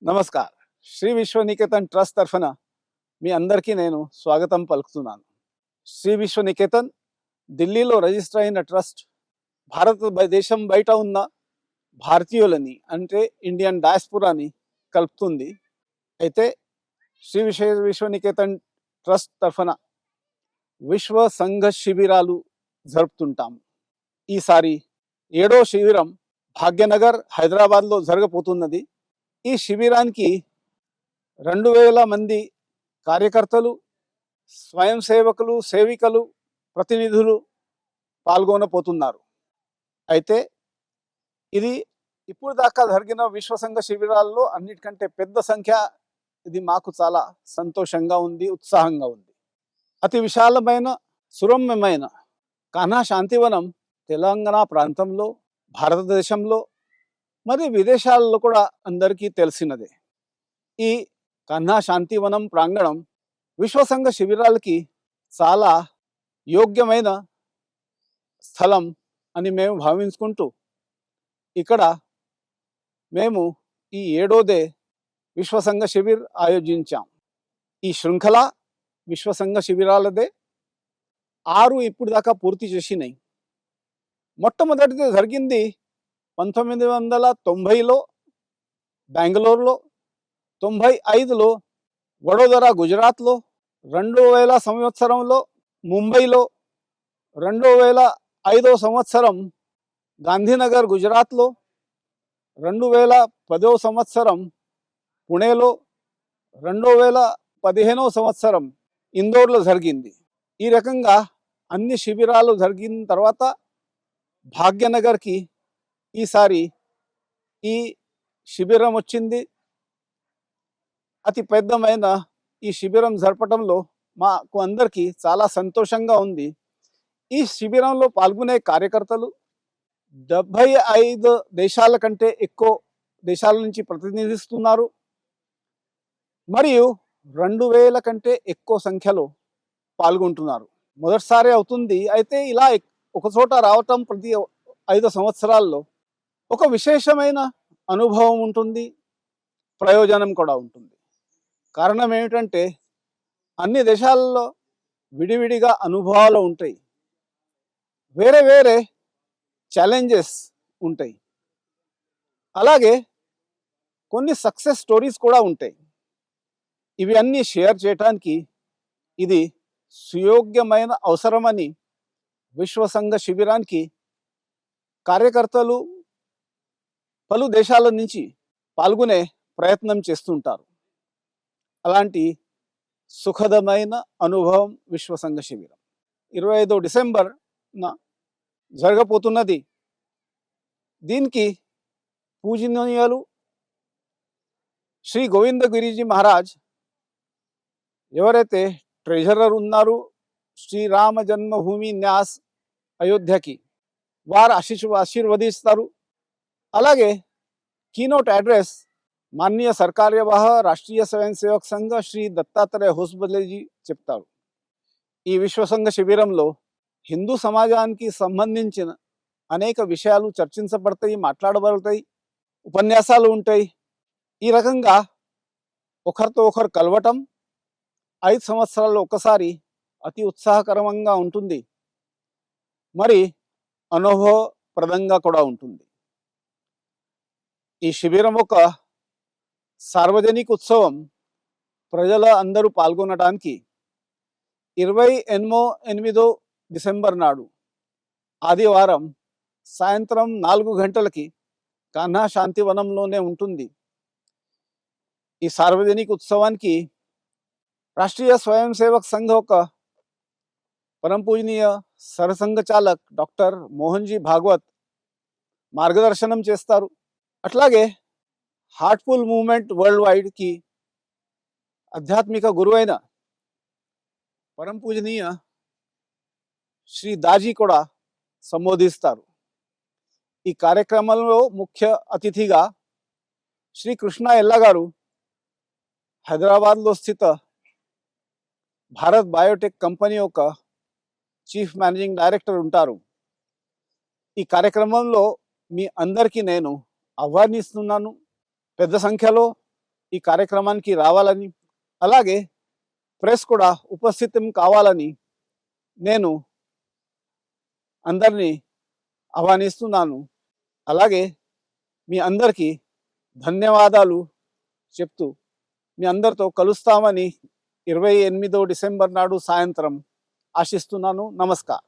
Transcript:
Namaskar Shri విశ్వనికేతన్ trust తరఫున మీ అందరికీ నేను స్వాగతం పలుకుతున్నాను. శ్రీ విశ్వనికేతన్ ఢిల్లీలో రిజిస్టర్ అయిన ట్రస్ట్ భారతదేశం బయట ఉన్న భారతీయులని అంటే ఇండియన్ డయాస్పోరాని కలుపుతుంది. అయితే శ్రీ విశ్వనికేతన్ ట్రస్ట్ తరఫున విశ్వ సంఘ శిబిరాలు జరుపుతుంటాము. ఈసారి 7వ శిబిరం భాగ్యనగర్ హైదరాబాద్లో జరగబోతున్నది. ఈ శిబిరానికి 2000 మంది కార్యకర్తలు, స్వయం సేవకులు, సేవికలు, ప్రతినిధులు పాల్గొనబోతున్నారు. అయితే ఇది ఇప్పుడు దాకా జరిగిన విశ్వసంఘ శిబిరాల్లో అన్నిటికంటే పెద్ద సంఖ్య. ఇది మాకు చాలా సంతోషంగా ఉంది, ఉత్సాహంగా ఉంది. అతి విశాలమైన సురమ్యమైన కాన్హా శాంతివనం తెలంగాణ ప్రాంతంలో, భారతదేశంలో మరి విదేశాల్లో కూడా అందరికీ తెలిసినదే. ఈ కాన్హా శాంతివనం ప్రాంగణం విశ్వసంఘ శిబిరాలకి చాలా యోగ్యమైన స్థలం అని మేము భావించుకుంటూ ఇక్కడ మేము ఈ 7వదే విశ్వసంఘ శిబిర్ ఆయోజించాం. ఈ శృంఖల విశ్వసంఘ శిబిరాలదే 6 ఇప్పుడు దాకా పూర్తి చేసినాయి. మొట్టమొదటిది జరిగింది 1990లో బెంగళూరులో, 95లో వడోదర గుజరాత్లో, 2000 సంవత్సరంలో ముంబైలో, 2005 సంవత్సరం గాంధీనగర్ గుజరాత్లో, 2010 సంవత్సరం పుణేలో, 2015 సంవత్సరం ఇందోర్లో జరిగింది. ఈ రకంగా అన్ని శిబిరాలు జరిగిన తర్వాత భాగ్యనగర్కి ఈసారి ఈ శిబిరం వచ్చింది. అతి పెద్దమైన ఈ శిబిరం జరపడంలో మాకు అందరికీ చాలా సంతోషంగా ఉంది. ఈ శిబిరంలో పాల్గొనే కార్యకర్తలు 75 దేశాల కంటే ఎక్కువ దేశాల నుంచి ప్రతినిధిస్తున్నారు. మరియు 2000 కంటే ఎక్కువ సంఖ్యలో పాల్గొంటున్నారు. మొదటిసారి అవుతుంది. అయితే ఇలా ఒక చోట రావటం ప్రతి 5 సంవత్సరాల్లో ఒక విశేషమైన అనుభవం ఉంటుంది, ప్రయోజనం కూడా ఉంటుంది. కారణం ఏమిటంటే అన్ని దేశాలలో విడివిడిగా అనుభవాలు ఉంటాయి, వేరే వేరే ఛాలెంజెస్ ఉంటాయి, అలాగే కొన్ని సక్సెస్ స్టోరీస్ కూడా ఉంటాయి. ఇవి అన్నీ షేర్ చేయడానికి ఇది సుయోగ్యమైన అవసరమని విశ్వసంఘ శిబిరానికి కార్యకర్తలు పలు దేశాల నుంచి పాల్గొనే ప్రయత్నం చేస్తుంటారు. అలాంటి సుఖదమైన అనుభవం విశ్వసంఘ శిబిరం 25 డిసెంబర్న జరగబోతున్నది. దీనికి పూజనీయులు శ్రీ గోవిందగిరిజీ మహారాజ్ ఎవరైతే ట్రెజరర్ ఉన్నారు శ్రీరామ జన్మభూమి న్యాస్ అయోధ్యకి, వారు ఆశీర్వదిస్తారు. అలాగే కీనోట్ అడ్రస్ మాననీయ సర్కార్యవాహ రాష్ట్రీయ స్వయం సేవక్ సంఘ శ్రీ దత్తాత్రేయ హోస్బలేజీ చెప్తారు. ఈ విశ్వసంఘ శిబిరంలో హిందూ సమాజానికి సంబంధించిన అనేక విషయాలు చర్చించబడతాయి, మాట్లాడబడతాయి, ఉపన్యాసాలు ఉంటాయి. ఈ రకంగా ఒకరితో ఒకరు కలవటం 5 సంవత్సరాల్లో ఒకసారి అతి ఉత్సాహకరంగా ఉంటుంది, మరి అనుభవప్రదంగా కూడా ఉంటుంది. ఈ శిబిరం ఒక సార్వజనిక ఉత్సవం. ప్రజల అందరూ పాల్గొనడానికి 28 డిసెంబర్ నాడు ఆదివారం సాయంత్రం 4 గంటలకి కాన్హా శాంతివనంలోనే ఉంటుంది. ఈ సార్వజనిక ఉత్సవానికి రాష్ట్రీయ స్వయం సేవక్ సంఘ ఒక పరమ పూజనీయ సరసంఘ చాలక్ డాక్టర్ మోహన్జీ భాగవత్ మార్గదర్శనం చేస్తారు. అట్లాగే హార్ట్ఫుల్ మూవ్మెంట్ వరల్డ్ వైడ్కి ఆధ్యాత్మిక గురువైన పరమ పూజనీయ శ్రీ దాజీ కూడా సంబోధిస్తారు. ఈ కార్యక్రమంలో ముఖ్య అతిథిగా శ్రీ కృష్ణ ఎల్లా గారు హైదరాబాద్లో స్థిత భారత్ బయోటెక్ కంపెనీ యొక్క చీఫ్ మేనేజింగ్ డైరెక్టర్ ఉంటారు. ఈ కార్యక్రమంలో మీ అందరికీ నేను ఆహ్వానిస్తున్నాను. పెద్ద సంఖ్యలో ఈ కార్యక్రమానికి రావాలని, అలాగే ప్రెస్ కూడా ఉపస్థితం కావాలని నేను అందరినీ ఆహ్వానిస్తున్నాను. అలాగే మీ అందరికీ ధన్యవాదాలు చెప్తూ మీ అందరితో కలుస్తామని 28 డిసెంబర్ నాడు సాయంత్రం ఆశిస్తున్నాను. నమస్కారం.